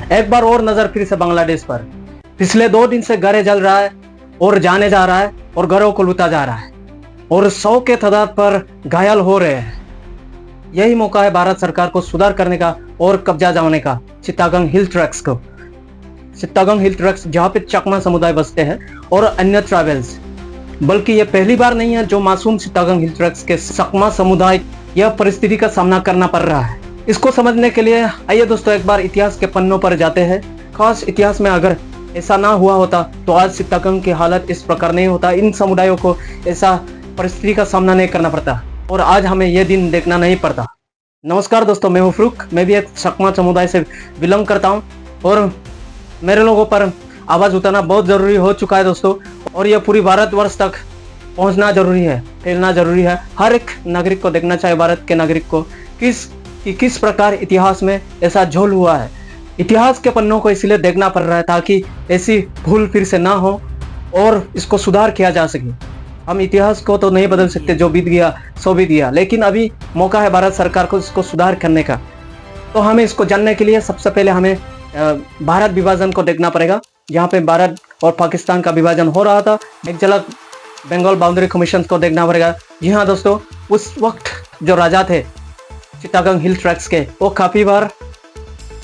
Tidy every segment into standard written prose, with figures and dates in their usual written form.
एक बार और नजर फिर से बांग्लादेश पर। पिछले 2 दिन से घरे जल रहा है और जाने जा रहा है और घरों को लूटा जा रहा है और 100 के तादाद पर घायल हो रहे हैं। यही मौका है भारत सरकार को सुधार करने का और कब्जा जमाने का चिट्टागोंग हिल ट्रैक्स को। चिट्टागोंग हिल ट्रैक्स जहाँ पे चकमा समुदाय बसते हैं और अन्य ट्राइबल्स, बल्कि ये पहली बार नहीं है जो मासूम चिट्टागोंग हिल ट्रैक्स के चकमा समुदाय यह परिस्थिति का सामना करना पड़ रहा है। इसको समझने के लिए आइए दोस्तों एक बार इतिहास के पन्नों पर जाते हैं। खास इतिहास में अगर ऐसा ना हुआ होता तो आज चिट्टागोंग की हालत इस प्रकार नहीं होता, इन समुदायों को ऐसा परिस्थिति का सामना नहीं करना पड़ता और आज हमें यह दिन देखना नहीं पड़ता। नमस्कार दोस्तों, मैं हूँ फरूक। मैं भी एक चकमा समुदाय से बिलोंग करता हूँ और मेरे लोगों पर आवाज उठाना बहुत जरूरी हो चुका है दोस्तों, और यह पूरी भारतवर्ष तक पहुंचना जरूरी है, फैलना जरूरी है। हर एक नागरिक को देखना चाहिए, भारत के नागरिक को, किस प्रकार इतिहास में ऐसा झोल हुआ है। इतिहास के पन्नों को इसलिए देखना पड़ रहा है ताकि ऐसी भूल फिर से ना हो और इसको सुधार किया जा सके। हम इतिहास को तो नहीं बदल सकते, जो बीत गया सो बीत गया, लेकिन अभी मौका है भारत सरकार को इसको सुधार करने का। तो हमें इसको जानने के लिए सबसे पहले हमें भारत विभाजन को देखना पड़ेगा, जहाँ पे भारत और पाकिस्तान का विभाजन हो रहा था। एक झलक बंगाल बाउंड्री कमीशन को देखना पड़ेगा। जी हाँ दोस्तों, उस वक्त जो राजा थे चिट्टागोंग हिल ट्रैक्स के, वो काफ़ी बार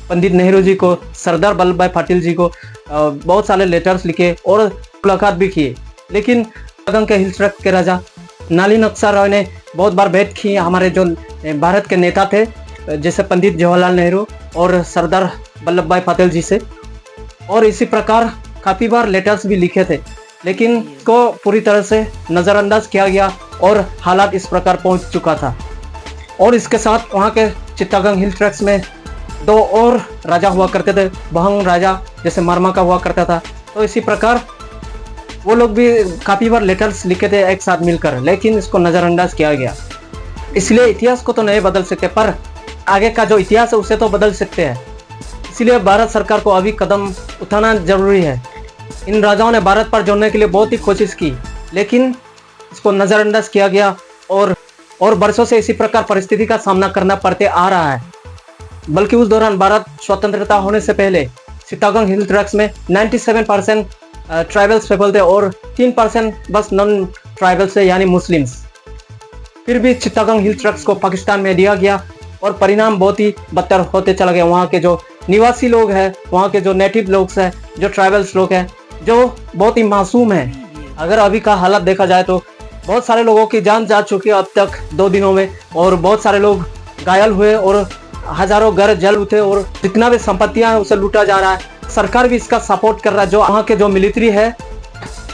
पंडित नेहरू जी को, सरदार वल्लभ भाई पटेल जी को बहुत सारे लेटर्स लिखे और मुलाकात भी किए, लेकिन चिट्टागोंग के हिल ट्रैक्स के राजा नलिन राय ने बहुत बार भेंट की हमारे जो भारत के नेता थे, जैसे पंडित जवाहरलाल नेहरू और सरदार वल्लभ भाई पटेल जी से, और इसी प्रकार काफ़ी बार लेटर्स भी लिखे थे, लेकिन इसको पूरी तरह से नज़रअंदाज किया गया और हालात इस प्रकार पहुंच चुका था। और इसके साथ वहाँ के चिट्टागोंग हिल ट्रैक्स में 2 और राजा हुआ करते थे, बहंग राजा जैसे मरमा का हुआ करता था। तो इसी प्रकार वो लोग भी काफ़ी बार लेटर्स लिखे थे एक साथ मिलकर, लेकिन इसको नज़रअंदाज किया गया। इसलिए इतिहास को तो नहीं बदल सकते, पर आगे का जो इतिहास है उसे तो बदल सकते हैं। इसलिए भारत सरकार को अभी कदम उठाना जरूरी है। इन राजाओं ने भारत पर जोड़ने के लिए बहुत ही कोशिश की, लेकिन इसको नज़रअंदाज किया गया और बरसों से इसी प्रकार परिस्थिति का सामना करना पड़ते आ रहा है। बल्कि उस दौरान भारत स्वतंत्रता होने से पहले चिट्टागोंग हिल ट्रैक्स में 97% ट्राइबल्स पीपल थे और 3% बस नॉन ट्राइबल्स थे, यानी मुस्लिम्स। फिर भी चिट्टागोंग हिल ट्रैक्स को पाकिस्तान में दिया गया और परिणाम बहुत ही बदतर होते चला गया। वहाँ के जो निवासी लोग हैं, वहाँ के जो नेटिव लोग हैं, जो ट्राइबल्स लोग हैं, जो बहुत ही मासूम हैं। अगर अभी का हालत देखा जाए तो बहुत सारे लोगों की जान जा चुकी है अब तक 2 दिनों में, और बहुत सारे लोग घायल हुए और हजारों घर जल उठे और जितना भी संपत्तियां हैं उसे लूटा जा रहा है। सरकार भी इसका सपोर्ट कर रहा है। जो वहाँ के जो मिलिट्री है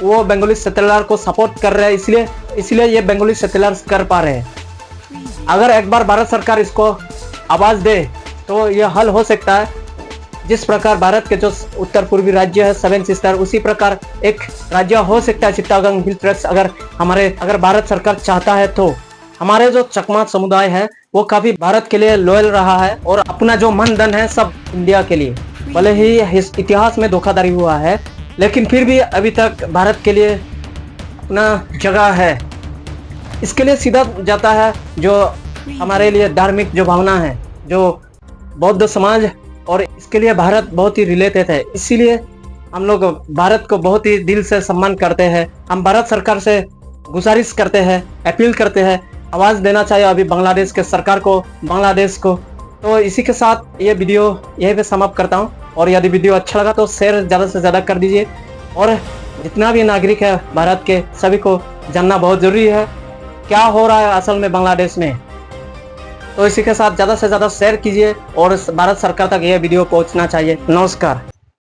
वो बंगाली सेटलर को सपोर्ट कर रहे हैं, इसलिए ये बंगाली सेटलर्स कर पा रहे हैं। अगर एक बार भारत सरकार इसको आवाज़ दे तो यह हल हो सकता है। जिस प्रकार भारत के जो उत्तर पूर्वी राज्य है 7 सिस्टर, उसी प्रकार एक राज्य हो सकता है चिट्टागोंग हिल ट्रैक्स, अगर भारत सरकार चाहता है तो। हमारे जो चकमा समुदाय है वो काफ़ी भारत के लिए लॉयल रहा है और अपना जो मन धन है सब इंडिया के लिए। भले ही इतिहास में धोखाधड़ी हुआ है, लेकिन फिर भी अभी तक भारत के लिए अपना जगह है। इसके लिए सीधा जाता है जो हमारे लिए धार्मिक जो भावना है, जो बौद्ध समाज, और इसके लिए भारत बहुत ही रिलेटेड है। इसीलिए हम लोग भारत को बहुत ही दिल से सम्मान करते हैं। हम भारत सरकार से गुजारिश करते हैं, अपील करते हैं, आवाज़ देना चाहिए अभी बांग्लादेश के सरकार को, बांग्लादेश को। तो इसी के साथ ये वीडियो यहीं पे समाप्त करता हूँ, और यदि वीडियो अच्छा लगा तो शेयर ज़्यादा से ज़्यादा कर दीजिए, और जितना भी नागरिक है भारत के सभी को जानना बहुत ज़रूरी है क्या हो रहा है असल में बांग्लादेश में। तो इसी के साथ ज़्यादा से ज़्यादा शेयर कीजिए और भारत सरकार तक यह वीडियो पहुंचना चाहिए। नमस्कार।